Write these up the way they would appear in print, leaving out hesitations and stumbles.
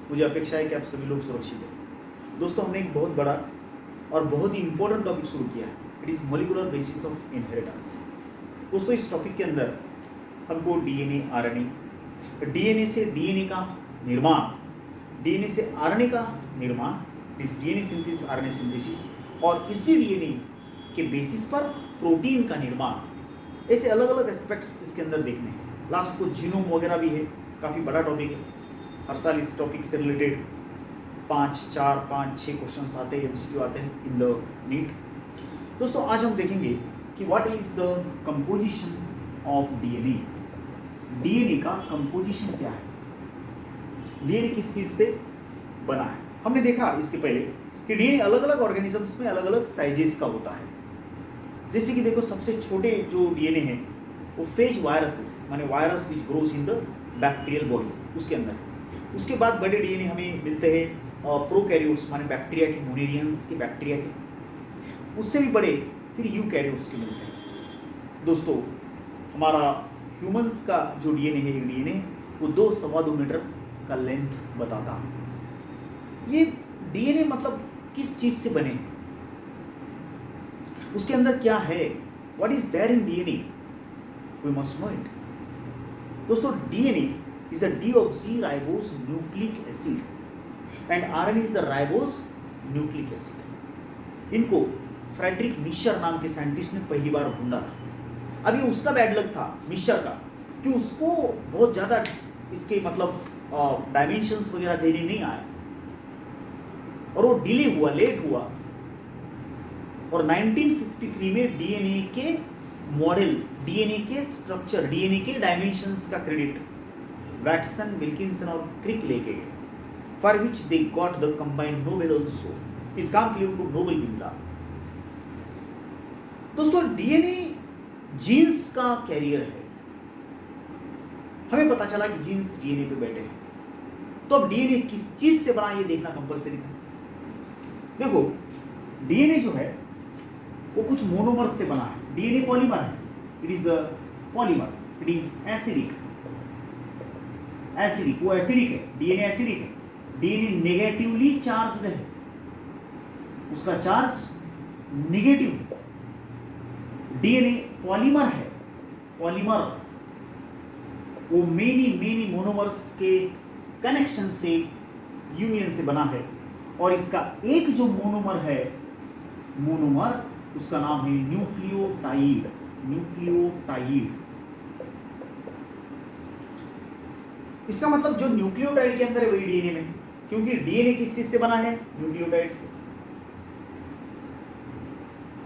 मुझे अपेक्षा है कि आप सभी लोग सुरक्षित हैं। दोस्तों, हमने एक बहुत बड़ा और बहुत ही इंपॉर्टेंट टॉपिक शुरू किया है। It is molecular basis of inheritance. दोस्तों, इस टॉपिक के अंदर हमको डीएनए, आरएनए, डीएनए से डीएनए का निर्माण, डीएनए से आरएनए का निर्माण, इस डीएनए सिंथेसिस, आरएनए सिंथेसिस, और इसी डीएनए के बेसिस पर प्रोटीन का निर्माण, ऐसे अलग अलग एस्पेक्ट्स इसके अंदर देखने हैं। लास्ट को जीनोम वगैरह भी है, काफ़ी बड़ा टॉपिक है। हर साल इस टॉपिक से रिलेटेड 5, 4, 5, 6 क्वेश्चंस आते हैं, एमसीक्यू आते हैं इन द नीट। दोस्तों, आज हम देखेंगे कि what is the composition of DNA. DNA का कंपोजिशन क्या है, डीएनए किस चीज़ से बना है। हमने देखा इसके पहले कि डीएनए अलग अलग ऑर्गेनिजम्स में अलग अलग साइजेस का होता है। जैसे कि देखो, सबसे छोटे जो डीएनए है वो फेज वायरसेस, माने virus which grows in the bacterial body, उसके अंदर। उसके बाद बड़े डीएनए हमें मिलते हैं प्रोकैरियोट्स, माने बैक्टीरिया के, मोनेरियंस के, बैक्टीरिया के। उससे भी बड़े फिर यूकैरियोट्स के मिलते हैं। दोस्तों, हमारा ह्यूमंस का जो डीएनए है, डीएनए वो 2-2.25 मीटर का लेंथ बताता है। ये डीएनए मतलब किस चीज़ से बने हैं, उसके अंदर क्या है, what is there in DNA, we must know it. दोस्तों, DNA is the deoxyribose nucleic acid and RNA is the ribose nucleic acid. इनको फ्रेडरिक मिशर नाम के साइंटिस्ट ने पहली बार ढूंढा था। अभी उसका बैड लक था मिशर का कि उसको बहुत ज़्यादा इसके मतलब डायमेंशंस वगैरह देने नहीं आए, और वो डिले हुआ, लेट हुआ, और 1953 में डीएनए के मॉडल, डीएनए के स्ट्रक्चर, डीएनए के डायमेंशंस का क्रेडिट वैटसन, विल्किंसन और क्रिक लेके गए, for which they got the combined Nobel also. इस काम के लिए उनको नोबेल भी मिला। दोस्तों, डीएनए जीन्स का कैरियर है। हमें पता चला कि जीन्स डीएनए पे बैठे हैं, तो अब डीएनए किस चीज से बना ये देखना कंपलसरी था। देखो, डीएनए जो है वो कुछ मोनोमर्स से बना है। डीएनए पॉलीमर है, it is a polymer, it is acidic. Acidic, वो एसिडिक है, डीएनए एसिडिक है। डीएनए नेगेटिवली चार्ज्ड है, उसका चार्ज नेगेटिव है। डीएनए पॉलीमर है, पॉलीमर वो मेनी मोनोमर्स के कनेक्शन से, यूनियन से बना है। और इसका एक जो मोनोमर है, मोनोमर, उसका नाम है न्यूक्लियोटाइड। न्यूक्लियोटाइड, इसका मतलब जो न्यूक्लियोटाइड के अंदर है वही डीएनए में, क्योंकि डीएनए किस चीज से बना है, न्यूक्लियोटाइड से।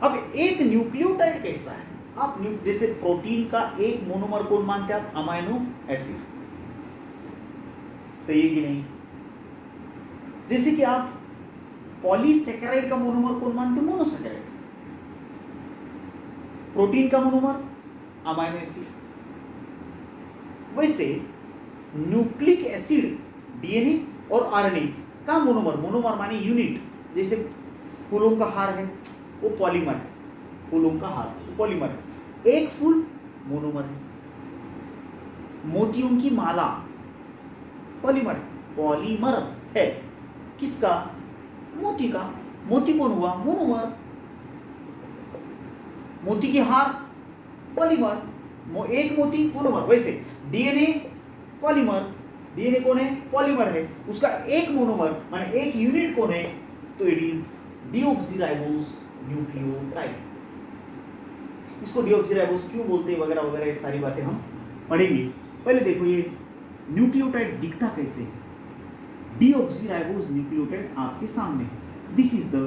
अब एक न्यूक्लियोटाइड कैसा है, आप जैसे प्रोटीन का एक मोनोमर कौन मानते हैं आप, अमाइनो एसिड, सही है कि नहीं। जैसे कि आप पॉलीसैकेराइड का मोनोमर कौन मानते हैं, मोनोसैकेराइड। प्रोटीन का मोनोमर अमाइनो एसिड। वैसे न्यूक्लिक एसिड डीएनए और आरएनए का मोनोमर, मोनोमर माने यूनिट, जैसे फूलों का हार है वो पॉलीमर है, फूलों का हार वो पॉलीमर है। एक फूल मोनोमर है। मोतियों की माला पॉलीमर है, पॉलीमर है किसका, मोती का। मोती कौन हुआ, मोनोमर। मोती की हार पॉलीमर, एक मोती मोनोमर। वैसे डीएनए पॉलीमर, डीएनए कौन है, पॉलीमर है, उसका एक मोनोमर माने एक यूनिट कौन है, तो इट इज डीऑक्सीराइबोस न्यूक्लियोटाइड। इसको डीऑक्सीराइबोस क्यों बोलते हैं वगैरह वगैरह, ये सारी बातें हम पढ़ेंगे। पहले देखो ये न्यूक्लियोटाइड दिखता कैसे है। डीऑक्सीराइबोस न्यूक्लियोटाइड आपके सामने, this is the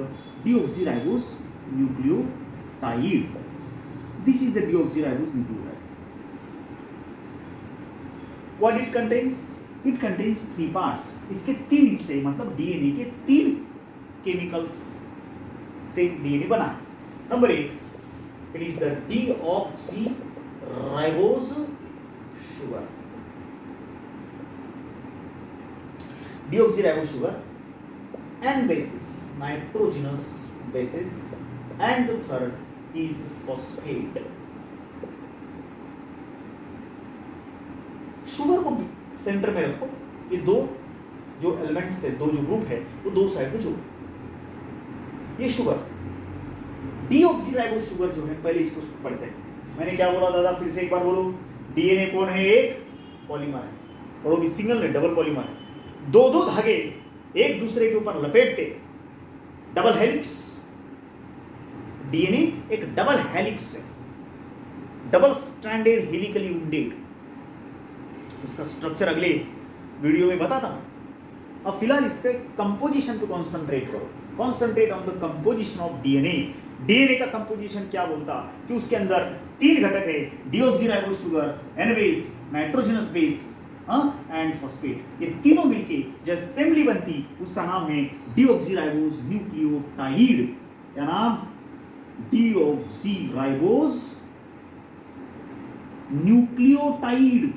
deoxyribose nucleotide, this is the deoxyribose nucleotide. What it contains, it contains 3 parts. इसके 3 हिस्से, मतलब डीएनए के 3 केमिकल्स से डीएनए बना है। Number 1, it is the deoxyribose sugar, deoxyribose sugar, and bases, nitrogenous bases, and the third is phosphate. Sugar को centre में रखो, ये 2 जो एलिमेंट्स है, दो जो ग्रुप है, वो दो साइड को जोड़। ये शुगर, डीऑक्सीराइबोस शुगर जो है, पहले इसको पढ़ते हैं। मैंने क्या बोला दादा, फिर से एक बार बोलो। डीएनए कौन है? एक पॉलीमर है, और वो भी सिंगल नहीं, डबल पॉलीमर है। दो दो धागे एक दूसरे के ऊपर लपेटते, डबल हेलिक्स। डीएनए एक डबल हेलिक्स है, डबल स्ट्रैंडेड हेलिकली वुंडेड। इसका स्ट्रक्चर अगले वीडियो में बताता हूं। अब फिलहाल इसके कंपोजिशन पे कॉन्सेंट्रेट करो। Concentrate on the composition of DNA. DNA का कंपोजिशन क्या बोलता कि उसके अंदर तीन घटक है, deoxyribose sugar, N base, nitrogenous base and phosphate. ये तीनों मिलके जो असेंबली बनती, उसका नाम है डीऑक्सीराइबोस न्यूक्लियोटाइड। क्या नाम? Deoxyribose nucleotide.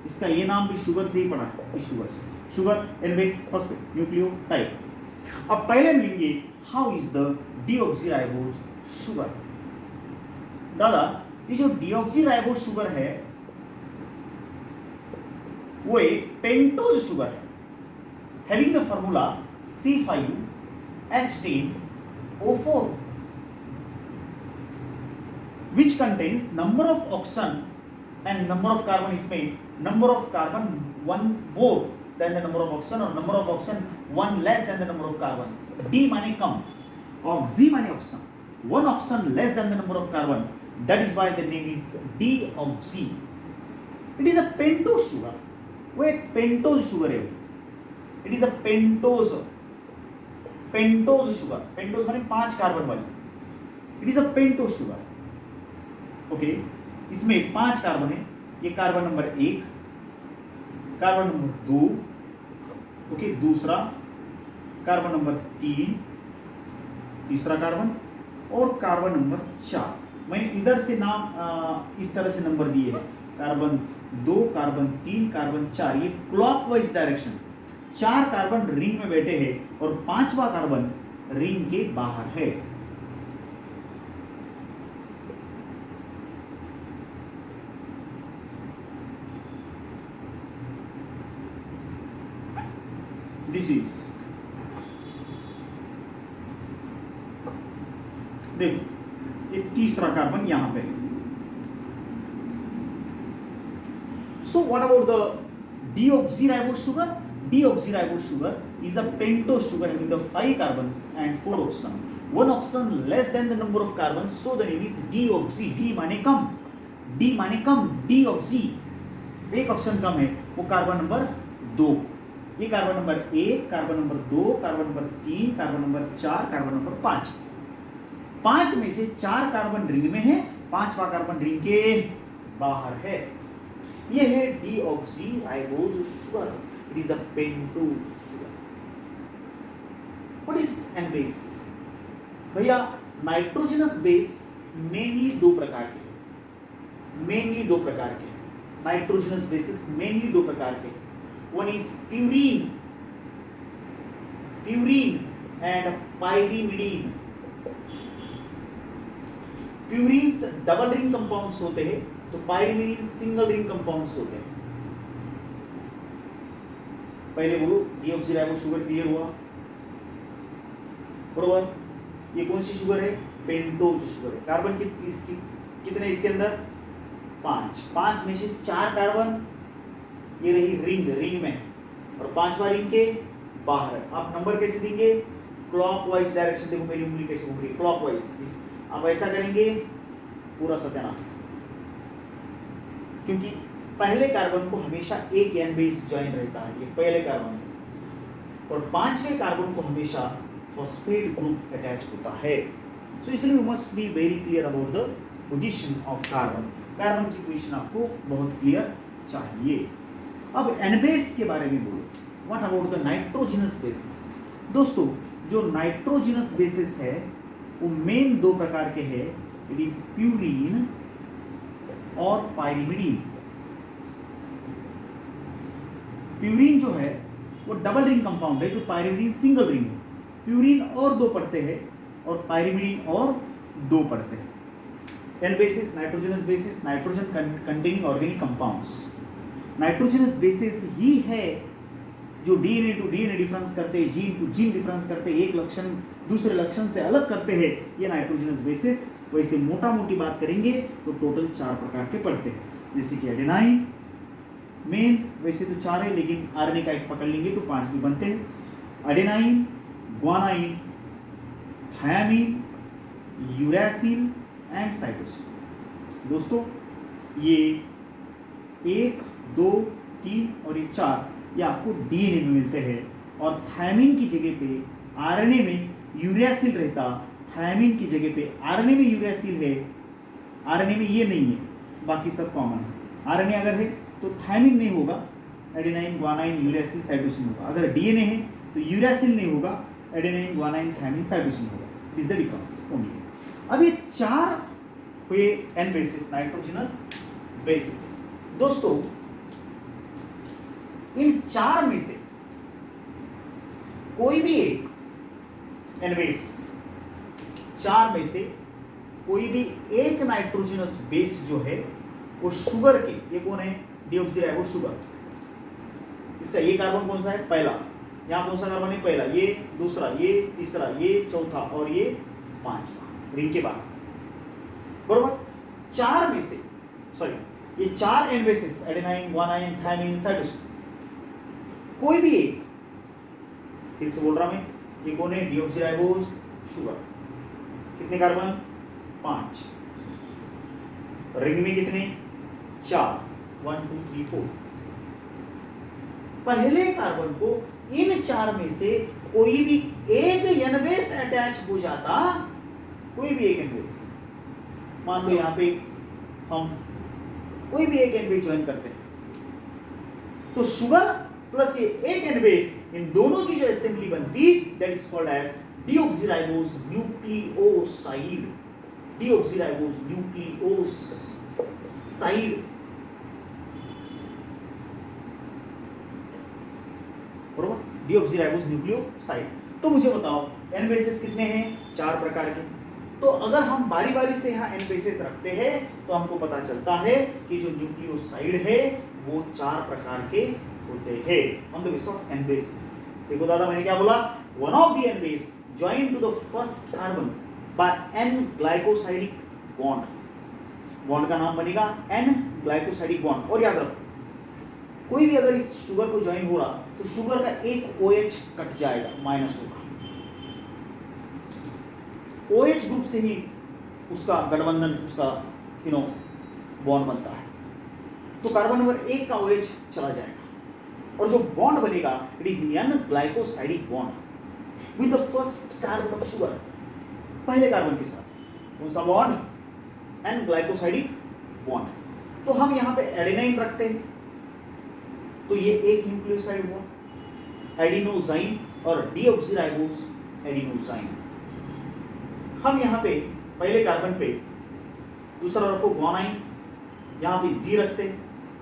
इसका ये नाम भी शुगर से ही पड़ा है, इस शुगर से। Sugar, N base, phosphate, nucleotide. अब पहले मिलेंगे how is the deoxyribose sugar. दादा, ये जो डीऑक्सीराइबोस शुगर है वो एक पेंटोज शुगर है, having the formula C5H10O4, which contains number of oxygen and number of carbon, इसमें number of carbon one more than the number of oxygen और number of oxygen one less than the number of carbons. D माने कम, oxy माने oxygen, one oxygen less than the number of carbon. That is why the name is deoxy. It is a pentose sugar. वो एक pentose sugar है। It is a pentose sugar. Pentose माने 5 carbon वाली। It is a pentose sugar. Okay, इसमें 5 carbon है। ये carbon number 1, carbon number 2, okay, दूसरा carbon number 3, तीसरा कार्बन, और कार्बन नंबर 4। मैंने इधर से नाम इस तरह से नंबर दिए हैं, कार्बन 2, कार्बन 3, कार्बन 4। ये क्लॉकवाइज डायरेक्शन। 4 कार्बन रिंग में बैठे हैं और 5वां कार्बन रिंग के बाहर है। दिस इज, देखो ये तीसरा कार्बन यहां पे है। So what about the deoxyribose sugar? Deoxyribose sugar is a pentose sugar having the 5 carbons and 4 oxygen. 1 oxygen less than the number of carbons, so the name is deoxy. D माने कम, D माने कम, deoxy। एक oxygen कम है, वो carbon number 2। ये carbon number 1, carbon number 2, carbon number 3, carbon number 4, carbon number 5। 5 में से 4 carbon ring में है, 5वां कार्बन रिंग के बाहर है। ये है deoxyribose sugar. It is the pentose sugar. What is N base? भैया, नाइट्रोजनस बेस मेनली दो प्रकार के हैं। मेनली दो प्रकार के हैं नाइट्रोजनस बेसिस, मेनली दो प्रकार के। One is purine, purine and pyrimidine. Purines double ring compounds होते हैं, तो पाइरीमिडीन सिंगल रिंग कंपाउंड्स होते हैं। पहले बोलो, डीऑक्सीराइबोस शुगर क्लियर हुआ, बरोबर? ये कौन सी शुगर है? पेंटोज शुगर है। कार्बन कितने इसके अंदर? 5। 5 में से 4 कार्बन ये रही रिंग में, और 5वां रिंग के बाहर है। आप नंबर कैसे देंगे? Clockwise direction. देखो मेरी उंगली कैसे घूम रही है, क्लॉकवाइज। आप ऐसा करेंगे, पूरा सत्यानाश। क्योंकि पहले कार्बन को हमेशा एक एन बेस ज्वाइन रहता है, ये पहले कार्बन, और 5वें कार्बन को हमेशा फॉस्फेट ग्रुप अटैच होता है। सो इसलिए you must be very clear about the position of carbon. Carbon की पोजीशन आपको बहुत क्लियर चाहिए। अब एनबेस के बारे में बोलो। What about the nitrogenous bases? दोस्तों, जो नाइट्रोजनस बेसिस है वो मेन दो प्रकार के हैं। इट इज प्यूरीन और पाइरीमिडीन। प्यूरीन जो है वो डबल रिंग कंपाउंड है, जो पाइरीमिडीन सिंगल रिंग है। प्यूरीन और 2 पढ़ते हैं और पाइरीमिडीन और 2 पढ़ते हैं। N bases, nitrogenous bases, nitrogen containing organic compounds. Nitrogenous bases ही है जो डीएनए टू डीएनए डिफरेंस करते हैं, जीन टू जीन डिफरेंस करते हैं, एक लक्षण दूसरे लक्षण से अलग करते हैं, ये नाइट्रोजनस बेसिस। वैसे मोटा मोटी बात करेंगे तो टोटल 4 प्रकार के पड़ते हैं, जैसे कि एडेनाइन मेन, वैसे तो 4 है लेकिन आरएनए का एक पकड़ लेंगे तो 5 भी बनते हैं। Adenine, guanine, thymine, uracil and cytosine. दोस्तों ये 1, 2, 3 और ये 4 ये आपको डीएनए में मिलते हैं, और थायमिन की जगह पे आरएनए में यूरैसिल रहता, थायमिन की जगह पे आरएनए में यूरैसिल है, आरएनए में ये नहीं है, बाकी सब कॉमन है। आरएनए अगर है तो थायमिन नहीं होगा, एडेनाइन, ग्वानाइन, यूरैसिल, साइटोसिन होगा। अगर डीएनए है तो यूरैसिल नहीं होगा, एडेनाइन, ग्वानाइन, थायमिन, साइटोसिन होगा। This is the difference only. अब ये 4 हुए एन बेसिस, नाइट्रोजनस बेसिस। दोस्तों इन 4 में से कोई भी एक एन बेस, 4 में से कोई भी एक नाइट्रोजनस बेस जो है वो शुगर के, ये कौन है, डीऑक्सीराइबोज शुगर, इसका ये कार्बन कौन सा है, पहला, यहां कौन सा कार्बन है, पहला, ये दूसरा, ये तीसरा, ये चौथा और ये 5वां रिंग के बाद, बरोबर। 4 में से सॉरी ये 4 N bases, adenine, guanine, thymine, cytosine, कोई भी एक, फिर से बोल रहा मैं, ये कौन है, डीऑक्सीराइबोज शुगर, कितने कार्बन, 5, रिंग में कितने, 4, 1 2 3 4। पहले कार्बन को इन 4 में से कोई भी एक एन बेस अटैच हो जाता, कोई भी एक एन बेस, मान लो यहां पे हम कोई भी एक एन बेस ज्वाइन करते हैं, तो शुगर प्लस ये एक एन बेस, इन दोनों की जो असेंबली बनती, that is called as deoxyribose nucleoside, deoxyribose nucleoside, बरोबर, डीऑक्सीराइबोज न्यूक्लियोसाइड। तो मुझे बताओ एन बेसेस कितने हैं, 4 प्रकार के। तो अगर हम बारी बारी से यहाँ एन बेसेस रखते हैं तो हमको पता चलता है कि जो न्यूक्लियोसाइड है वो 4 प्रकार के होते हैं on the base of N bases. देखो दादा मैंने क्या बोला, one of the N base join to the first carbon by N glycosidic bond, bond का नाम बनेगा एन ग्लाइकोसाइडिक बॉन्ड। और याद रखो कोई भी अगर इस शुगर को ज्वाइन हो रहा तो शुगर का एक OH कट जाएगा, माइनस होगा, OH ग्रुप से ही उसका गठबंधन, उसका बॉन्ड बनता है, तो कार्बन नंबर 1 का OH चला जाएगा और जो बॉन्ड बनेगा it is an glycosidic bond with the first carbon of sugar, पहले कार्बन के साथ कौन सा बॉन्ड, एन ग्लाइकोसाइडिक बॉन्ड। तो हम यहाँ पे एडेनाइन रखते हैं तो ये एक न्यूक्लियोसाइड हुआ, एडिनोसाइन, और डीऑक्सीराइबोज एडिनोसाइन। हम यहाँ पे पहले कार्बन पे दूसरा रखो ग्वानाइन, यहाँ पे जी रखते हैं,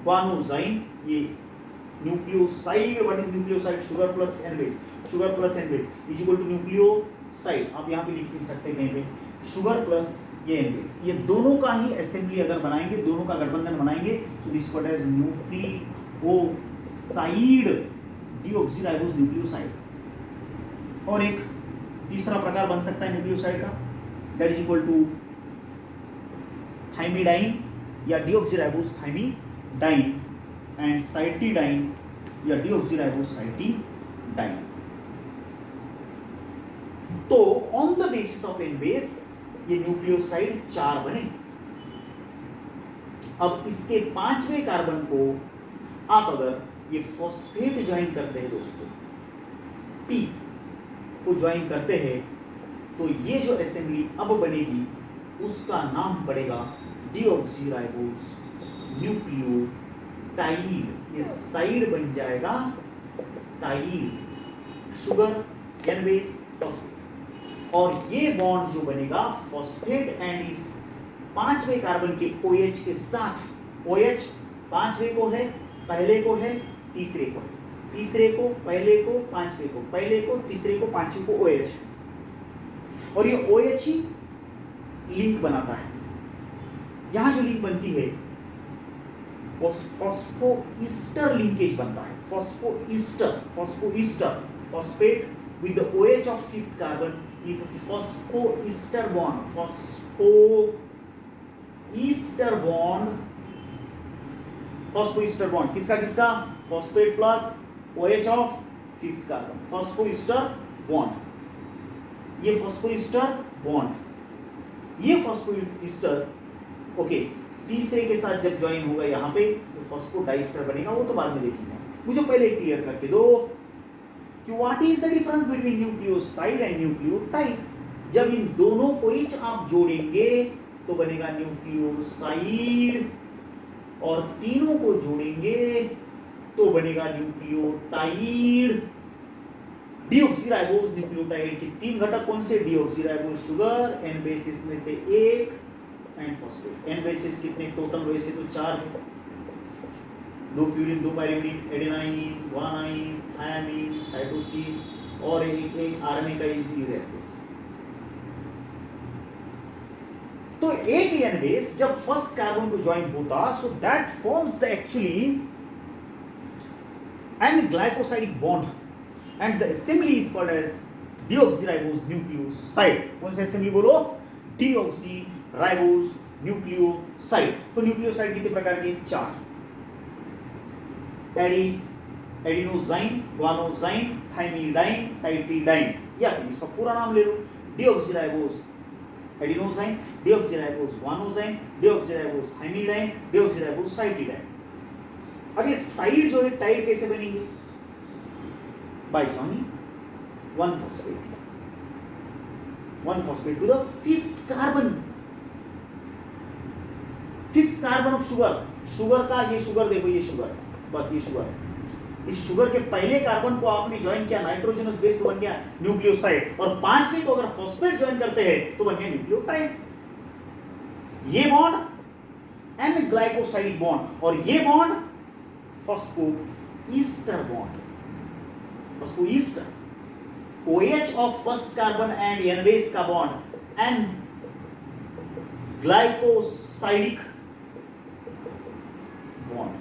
ग्वानोसाइन, ये nucleoside, what is nucleoside, sugar plus N base, sugar plus N base is equal to nucleoside. आप यहाँ पे लिख नहीं सकते कहीं पे, शुगर प्लस ये एन बेस, ये दोनों का ही असेंबली अगर बनाएंगे, दोनों का गठबंधन बनाएंगे तो this what is nucleoside, deoxyribose nucleoside. और एक तीसरा प्रकार बन सकता है न्यूक्लियोसाइड का, that is equal to thymidine या डीऑक्सीराइबोज थाइमिडाइन एंड साइटिडाइन या डीऑक्सीराइबोज साइटिडाइन। तो on the basis of N base ये न्यूक्लियोसाइड 4 बने। अब इसके 5वें कार्बन को आप अगर ये फॉस्फेट ज्वाइन करते हैं दोस्तों, P को ज्वाइन करते हैं, तो ये जो असेंबली अब बनेगी उसका नाम पड़ेगा डीऑक्सीराइबोज न्यूक्लियोटाइड, ये साइड बन जाएगा tide, sugar N base phosphate, और ये बॉन्ड जो बनेगा फॉस्फेट एंड इस 5वें कार्बन के OH के साथ, OH 5वें को है, पहले को है, तीसरे को है, तीसरे को, पहले को, 5वें को, पहले को, तीसरे को, 5वें को OH, और ये OH ही लिंक बनाता है। यहां जो लिंक बनती है वो फॉस्फोईस्टर लिंकेज बनता है, phosphoester, phosphate with the OH of fifth carbon is phosphoester bond. Phosphoester bond किसका किसका? phosphate plus OH of fifth carbon, phosphoester bond. ये phosphoester bond, ये phosphoester ओके तीसरे के साथ जब ज्वाइन होगा यहाँ पे तो फॉस्फोडाइस्टर बनेगा, वो तो बाद में देखेंगे। मुझे पहले क्लियर करके दो कि what is the difference between nucleoside and nucleotide. जब इन दोनों को ही आप जोड़ेंगे तो बनेगा न्यूक्लियोसाइड, और तीनों को जोड़ेंगे तो बनेगा न्यूक्लियोटाइड। डीऑक्सीराइबोज न्यूक्लियोटाइड के तीन घटक कौन से? डीऑक्सीराइबोज शुगर, एन बेसिस में से एक, एंड फॉस्फेट। एन बेसिस कितने टोटल? वैसे तो 4 है, 2 purine, 2 pyrimidine, adenine, guanine, thymine, cytosine और एक आरएनए का इजी एसिड। तो एक एन बेस जब फर्स्ट कार्बन को ज्वाइन होता so that forms the actually an glycosidic bond and the assembly is called as deoxyribose nucleoside. कौन सी असेंबली बोलो? Deoxyribose nucleoside. तो न्यूक्लियोसाइड कितने प्रकार के? 4। एडिनोजाइन, गुआनोजाइन, थाइमिडाइन, साइटिडाइन, या फिर इसका पूरा नाम ले लो डीऑक्सीराइबोज एडिनोजाइन, डीऑक्सीराइबोज गुआनोजाइन, डीऑक्सीराइबोज थाइमिडाइन, डीऑक्सीराइबोज साइटिडाइन। अब ये साइड जो है टाइड कैसे बनेंगे? Bye joining one phosphate to the fifth carbon of sugar का ये शुगर देखो, ये शुगर, बस ये शुगर है। इस शुगर के पहले कार्बन को आपने ज्वाइन किया, नाइट्रोजनस बेस बन गया न्यूक्लियोसाइड, और 5वें को अगर फॉस्फेट ज्वाइन करते हैं तो बन गया न्यूक्लियोटाइड। ये बॉन्ड एन ग्लाइकोसाइड बॉन्ड, और ये bond phosphoester bond. Phosphoester OH of first carbon and N base का bond and glycosidic bond,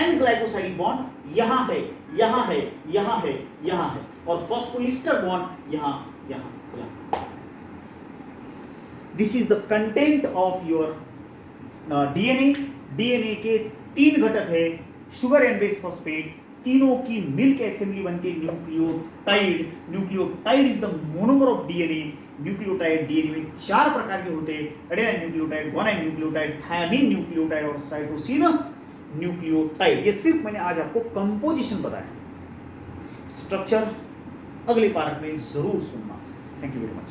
and glycosidic bond यहां है, यहां है, यहां है, यहां है, और फॉस्फोईस्टर बॉन्ड यहां, यहां, यहां। This is the content of your DNA. DNA के 3 घटक है, शुगर एंड बेस फॉस्फेट, तीनों की मिलकर असेंबली बनती है nucleotide. Nucleotide is the monomer of DNA. Nucleotide DNA में 4 प्रकार के होते हैं, adenine nucleotide, guanine nucleotide, thymine nucleotide और साइटोसिन न्यूक्लियोटाइड। ये सिर्फ मैंने आज आपको कंपोजिशन बताया, स्ट्रक्चर अगले पार्ट में जरूर सुनना। Thank you very much.